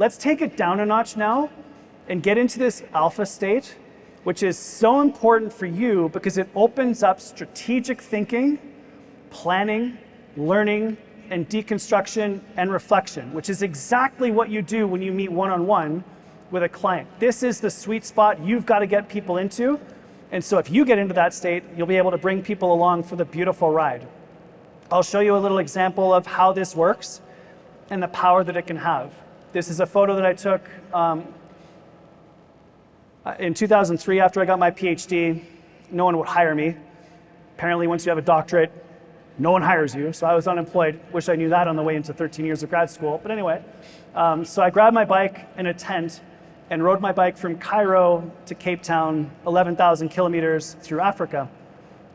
Let's take it down a notch now and get into this alpha state, which is so important for you because it opens up strategic thinking, planning, learning, and deconstruction and reflection, which is exactly what you do when you meet one-on-one with a client. This is the sweet spot you've got to get people into. And so if you get into that state, you'll be able to bring people along for the beautiful ride. I'll show you a little example of how this works and the power that it can have. This is a photo that I took in 2003 after I got my PhD. No one would hire me. Apparently, once you have a doctorate, no one hires you. So I was unemployed. Wish I knew that on the way into 13 years of grad school. But anyway, so I grabbed my bike and a tent and rode my bike from Cairo to Cape Town, 11,000 kilometers through Africa.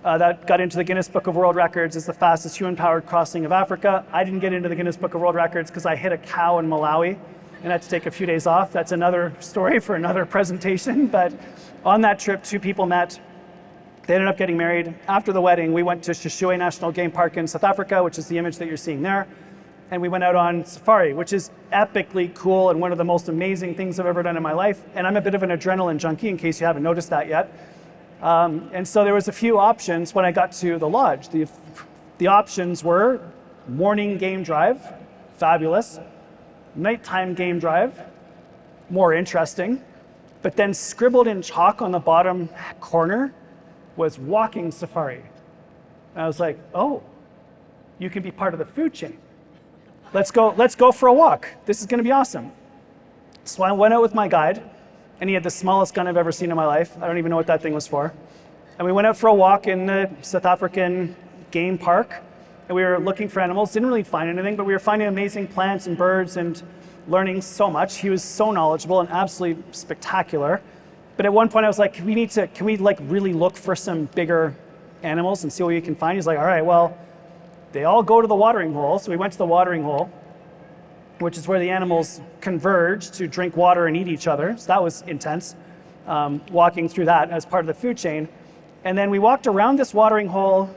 That got into the Guinness Book of World Records as the fastest human-powered crossing of Africa. I didn't get into the Guinness Book of World Records because I hit a cow in Malawi and had to take a few days off. That's another story for another presentation. But on that trip, two people met. They ended up getting married. After the wedding, we went to Shishui National Game Park in South Africa, which is the image that you're seeing there. And we went out on safari, which is epically cool and one of the most amazing things I've ever done in my life. And I'm a bit of an adrenaline junkie, in case you haven't noticed that yet. And so there was a few options when I got to the lodge. The options were morning game drive, fabulous. Nighttime game drive, more interesting. But then scribbled in chalk on the bottom corner was walking safari. And I was like, oh, you can be part of the food chain. Let's go for a walk. This is gonna be awesome. So I went out with my guide, and he had the smallest gun I've ever seen in my life. I don't even know what that thing was for. And we went out for a walk in the South African game park, and we were looking for animals. Didn't really find anything, but we were finding amazing plants and birds and learning so much. He was so knowledgeable and absolutely spectacular. But at one point I was like, can we like really look for some bigger animals and see what we can find? He's like, all right, well, they all go to the watering hole. So we went to the watering hole, which is where the animals converge to drink water and eat each other. So that was intense, walking through that as part of the food chain. And then we walked around this watering hole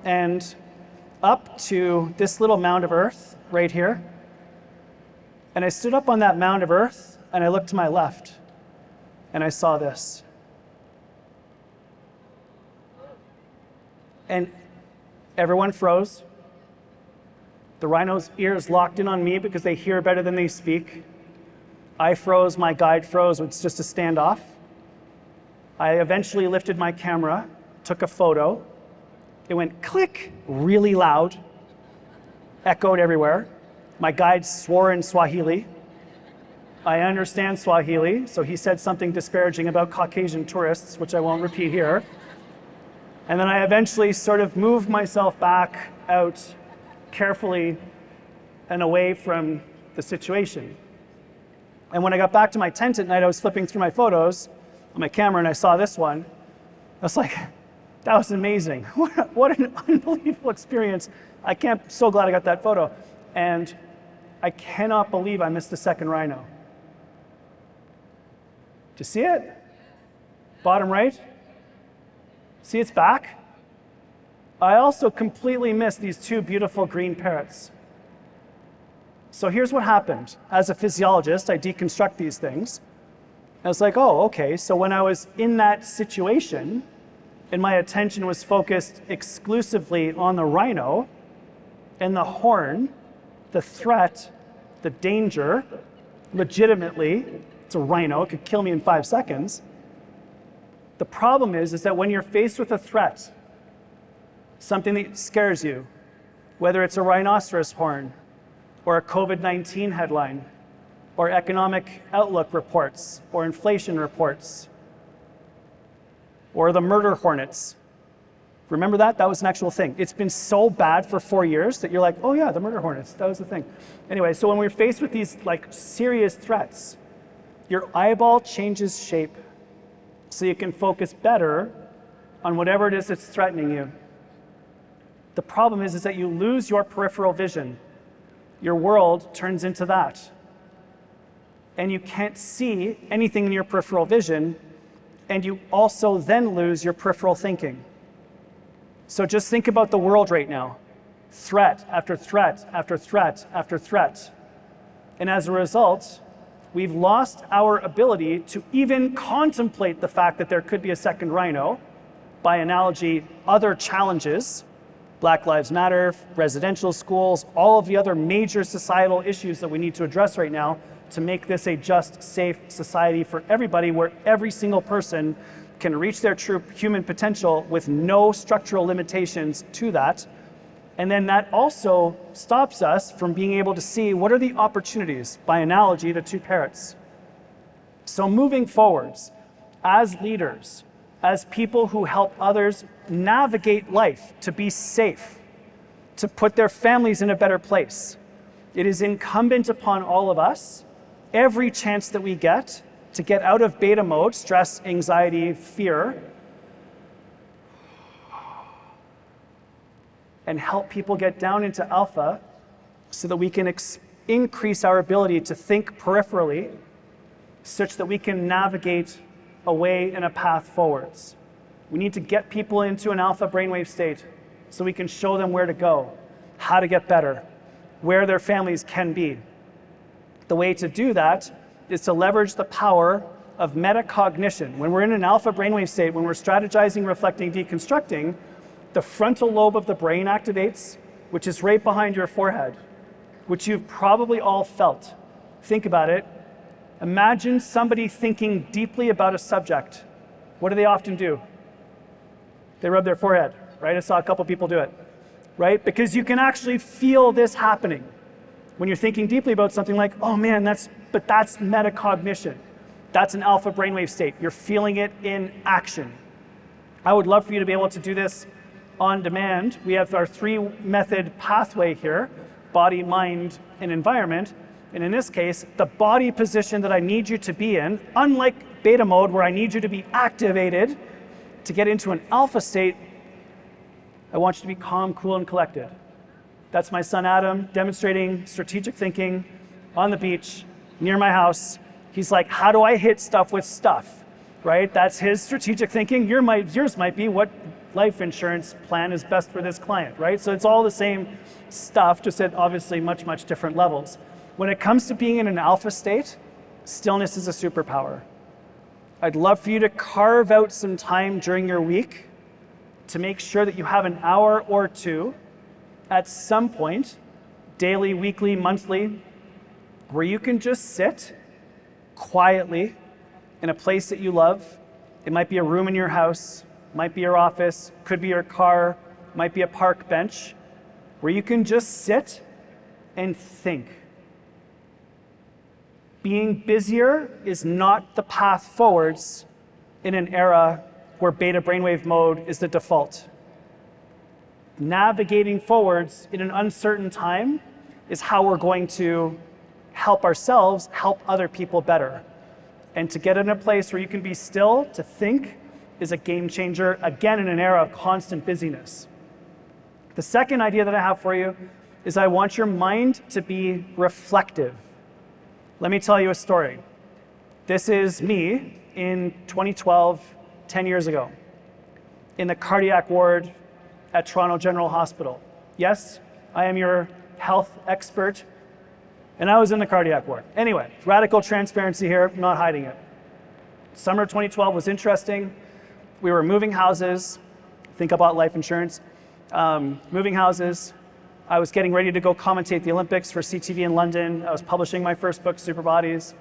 and up to this little mound of earth right here. And I stood up on that mound of earth and I looked to my left and I saw this. And everyone froze. The rhino's ears locked in on me because they hear better than they speak. I froze, my guide froze. It's just a standoff. I eventually lifted my camera, took a photo. It went click, really loud, echoed everywhere. My guide swore in Swahili. I understand Swahili, so he said something disparaging about Caucasian tourists, which I won't repeat here. And then I eventually sort of moved myself back out carefully and away from the situation. And when I got back to my tent at night, I was flipping through my photos on my camera and I saw this one. I was like, that was amazing. What an unbelievable experience. So glad I got that photo. And I cannot believe I missed the second rhino. Do you see it? Bottom right? See its back? I also completely missed these two beautiful green parrots. So here's what happened. As a physiologist, I deconstruct these things. I was like, oh, okay, so when I was in that situation, and my attention was focused exclusively on the rhino and the horn, the threat, the danger, legitimately, it's a rhino, it could kill me in 5 seconds. The problem is that when you're faced with a threat, something that scares you, whether it's a rhinoceros horn, or a COVID-19 headline, or economic outlook reports, or inflation reports, or the murder hornets. Remember that? That was an actual thing. It's been so bad for 4 years that you're like, oh yeah, the murder hornets, that was the thing. Anyway, so when we're faced with these like serious threats, your eyeball changes shape so you can focus better on whatever it is that's threatening you. The problem is that you lose your peripheral vision. Your world turns into that. And you can't see anything in your peripheral vision, and you also then lose your peripheral thinking. So just think about the world right now. Threat after threat after threat after threat. And as a result, we've lost our ability to even contemplate the fact that there could be a second rhino. By analogy, other challenges, Black Lives Matter, residential schools, all of the other major societal issues that we need to address right now to make this a just, safe society for everybody, where every single person can reach their true human potential with no structural limitations to that. And then that also stops us from being able to see what are the opportunities, by analogy, the two parrots. So moving forwards, as leaders, as people who help others navigate life to be safe, to put their families in a better place, it is incumbent upon all of us, every chance that we get, to get out of beta mode, stress, anxiety, fear, and help people get down into alpha so that we can increase our ability to think peripherally such that we can navigate a way and a path forwards. We need to get people into an alpha brainwave state so we can show them where to go, how to get better, where their families can be. The way to do that is to leverage the power of metacognition. When we're in an alpha brainwave state, when we're strategizing, reflecting, deconstructing, the frontal lobe of the brain activates, which is right behind your forehead, which you've probably all felt. Think about it. Imagine somebody thinking deeply about a subject. What do they often do? They rub their forehead, right? I saw a couple people do it, right? Because you can actually feel this happening. When you're thinking deeply about something like, oh man, that's metacognition. That's an alpha brainwave state. You're feeling it in action. I would love for you to be able to do this on demand. We have our 3-method pathway here: body, mind, and environment. And in this case, the body position that I need you to be in, unlike beta mode where I need you to be activated to get into an alpha state, I want you to be calm, cool, and collected. That's my son Adam demonstrating strategic thinking on the beach near my house. He's like, how do I hit stuff with stuff, right? That's his strategic thinking. Yours might be, what life insurance plan is best for this client, right? So it's all the same stuff, just at obviously much, much different levels. When it comes to being in an alpha state, stillness is a superpower. I'd love for you to carve out some time during your week to make sure that you have an hour or two at some point, daily, weekly, monthly, where you can just sit quietly in a place that you love. It might be a room in your house, might be your office, could be your car, might be a park bench, where you can just sit and think. Being busier is not the path forwards in an era where beta brainwave mode is the default. Navigating forwards in an uncertain time is how we're going to help ourselves, help other people better. And to get in a place where you can be still, to think, is a game changer, again, in an era of constant busyness. The second idea that I have for you is I want your mind to be reflective. Let me tell you a story. This is me in 2012, 10 years ago, in the cardiac ward at Toronto General Hospital. Yes, I am your health expert, and I was in the cardiac ward. Anyway, radical transparency here, I'm not hiding it. Summer 2012 was interesting. We were moving houses. Think about life insurance. Moving houses. I was getting ready to go commentate the Olympics for CTV in London. I was publishing my first book, Super Bodies.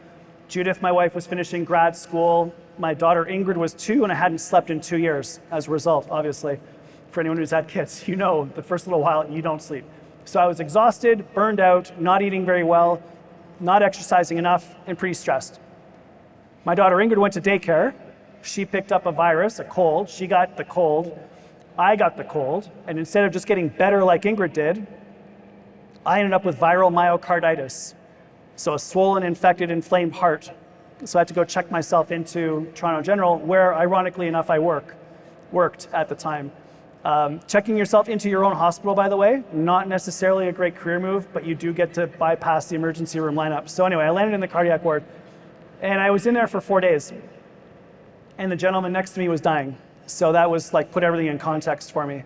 Judith, my wife, was finishing grad school. My daughter Ingrid was 2, and I hadn't slept in 2 years as a result, obviously. For anyone who's had kids, you know the first little while you don't sleep. So I was exhausted, burned out, not eating very well, not exercising enough, and pretty stressed. My daughter Ingrid went to daycare. She picked up a virus, a cold. She got the cold. I got the cold. And instead of just getting better like Ingrid did, I ended up with viral myocarditis. So a swollen, infected, inflamed heart. So I had to go check myself into Toronto General, where, ironically enough, I worked at the time. Checking yourself into your own hospital, by the way, not necessarily a great career move, but you do get to bypass the emergency room lineup. So anyway, I landed in the cardiac ward, and I was in there for 4 days. And the gentleman next to me was dying. So that was like, put everything in context for me.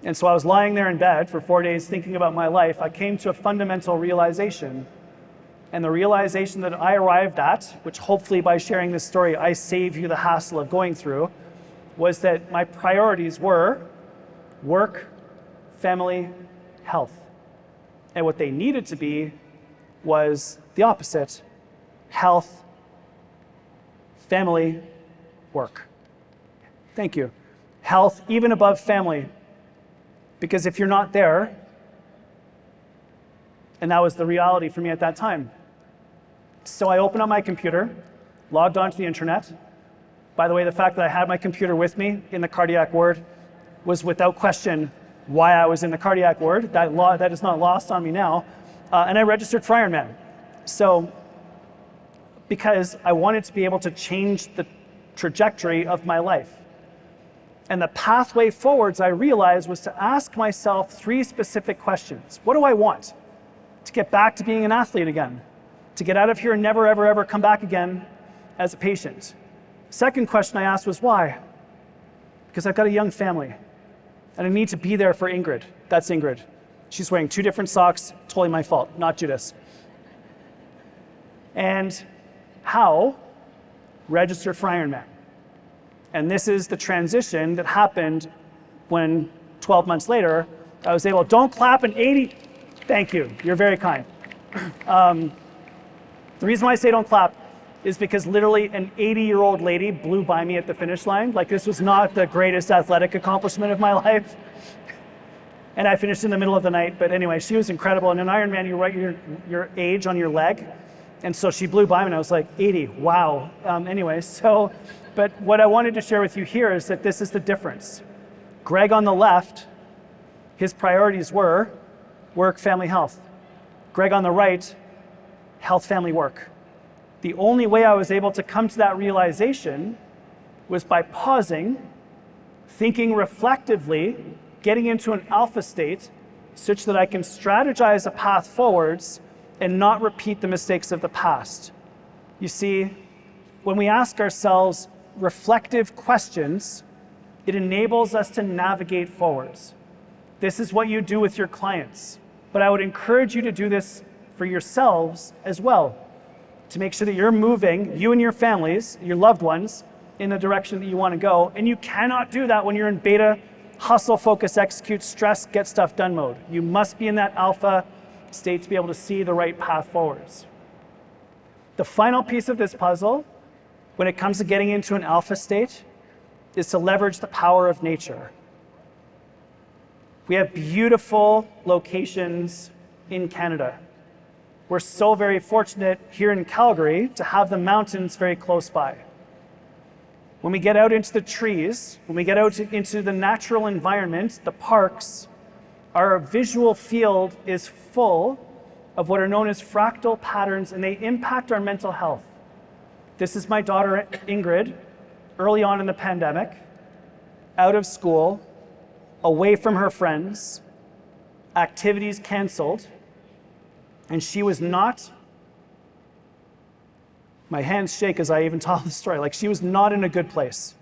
And so I was lying there in bed for 4 days thinking about my life. I came to a fundamental realization. And the realization that I arrived at, which hopefully by sharing this story, I save you the hassle of going through, was that my priorities were work, family, health. And what they needed to be was the opposite: health, family, work. Thank you. Health, even above family. Because if you're not there, and that was the reality for me at that time. So I opened up my computer, logged onto the internet. By the way, the fact that I had my computer with me in the cardiac ward was without question why I was in the cardiac ward. That is not lost on me now. And I registered for Ironman. So, because I wanted to be able to change the trajectory of my life. And the pathway forwards, I realized, was to ask myself 3 specific questions. What do I want? To get back to being an athlete again. To get out of here and never, ever, ever come back again as a patient. Second question I asked was why? Because I've got a young family and I need to be there for Ingrid. That's Ingrid. She's wearing 2 different socks, totally my fault, not Judas. And how? Register for Ironman. And this is the transition that happened when 12 months later, I was able, don't clap an 80, thank you, you're very kind. The reason why I say don't clap is because literally an 80-year-old lady blew by me at the finish line. Like, this was not the greatest athletic accomplishment of my life. And I finished in the middle of the night, but anyway, she was incredible. And in Ironman, you write your age on your leg. And so she blew by me and I was like, 80, wow. Anyway, but what I wanted to share with you here is that this is the difference. Greg on the left, his priorities were work, family, health. Greg on the right, health, family, work. The only way I was able to come to that realization was by pausing, thinking reflectively, getting into an alpha state such that I can strategize a path forwards and not repeat the mistakes of the past. You see, when we ask ourselves reflective questions, it enables us to navigate forwards. This is what you do with your clients, but I would encourage you to do this for yourselves as well, to make sure that you're moving, you and your families, your loved ones, in the direction that you want to go. And you cannot do that when you're in beta, hustle, focus, execute, stress, get stuff done mode. You must be in that alpha state to be able to see the right path forwards. The final piece of this puzzle, when it comes to getting into an alpha state, is to leverage the power of nature. We have beautiful locations in Canada. We're so very fortunate here in Calgary to have the mountains very close by. When we get out into the trees, when we get out into the natural environment, the parks, our visual field is full of what are known as fractal patterns, and they impact our mental health. This is my daughter, Ingrid, early on in the pandemic, out of school, away from her friends, activities canceled, and she was not, my hands shake as I even tell the story, like she was not in a good place.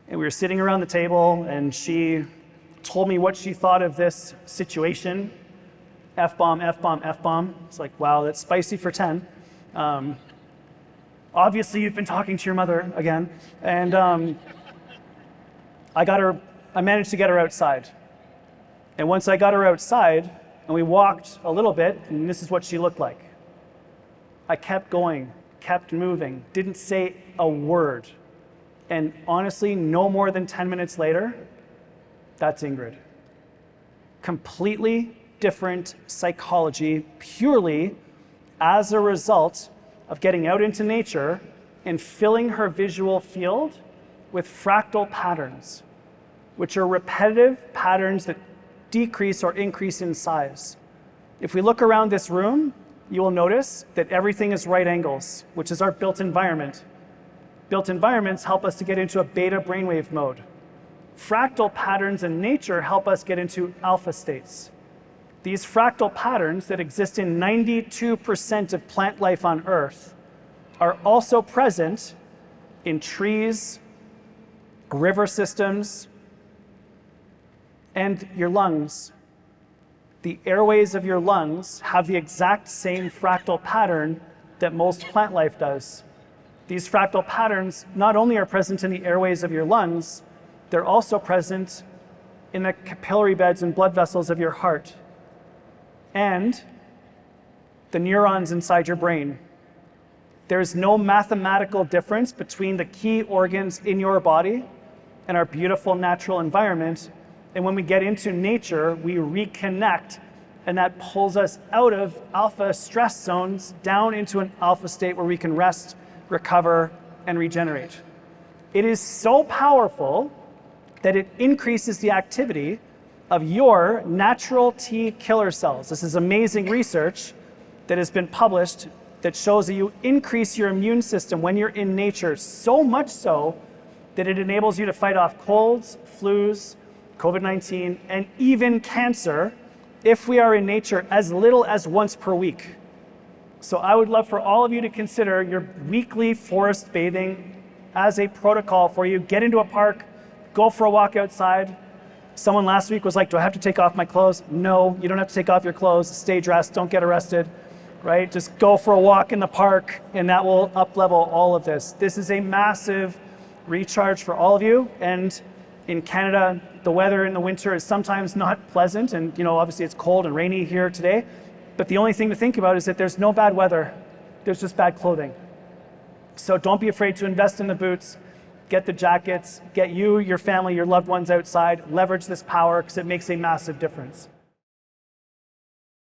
And we were sitting around the table and she told me what she thought of this situation. F-bomb, F-bomb, F-bomb. It's like, wow, that's spicy for 10. Obviously you've been talking to your mother again. And I managed to get her outside. And once I got her outside and we walked a little bit, and this is what she looked like. I kept going, kept moving, didn't say a word. And honestly, no more than 10 minutes later, that's Ingrid. Completely different psychology, purely as a result of getting out into nature and filling her visual field with fractal patterns, which are repetitive patterns that decrease or increase in size. If we look around this room, you will notice that everything is right angles, which is our built environment. Built environments help us to get into a beta brainwave mode. Fractal patterns in nature help us get into alpha states. These fractal patterns that exist in 92% of plant life on Earth are also present in trees, river systems, and your lungs. the airways of your lungs have the exact same fractal pattern that most plant life does. These fractal patterns not only are present in the airways of your lungs, they're also present in the capillary beds and blood vessels of your heart and the neurons inside your brain. There's no mathematical difference between the key organs in your body and our beautiful natural environment. And when we get into nature, we reconnect, and that pulls us out of alpha stress zones down into an alpha state where we can rest, recover, and regenerate. It is so powerful that it increases the activity of your natural T killer cells. This is amazing research that has been published that shows that you increase your immune system when you're in nature, so much so that it enables you to fight off colds, flus, COVID-19, and even cancer if we are in nature as little as once per week. So I would love for all of you to consider your weekly forest bathing as a protocol for you. Get into a park, go for a walk outside. Someone last week was like, do I have to take off my clothes? No, you don't have to take off your clothes. Stay dressed, don't get arrested, right? Just go for a walk in the park, and that will up-level all of this. This is a massive recharge for all of you. And in Canada, the weather in the winter is sometimes not pleasant, and obviously it's cold and rainy here today. But the only thing to think about is that there's no bad weather. There's just bad clothing. So don't be afraid to invest in the boots, get the jackets, get you, your family, your loved ones outside, leverage this power because it makes a massive difference.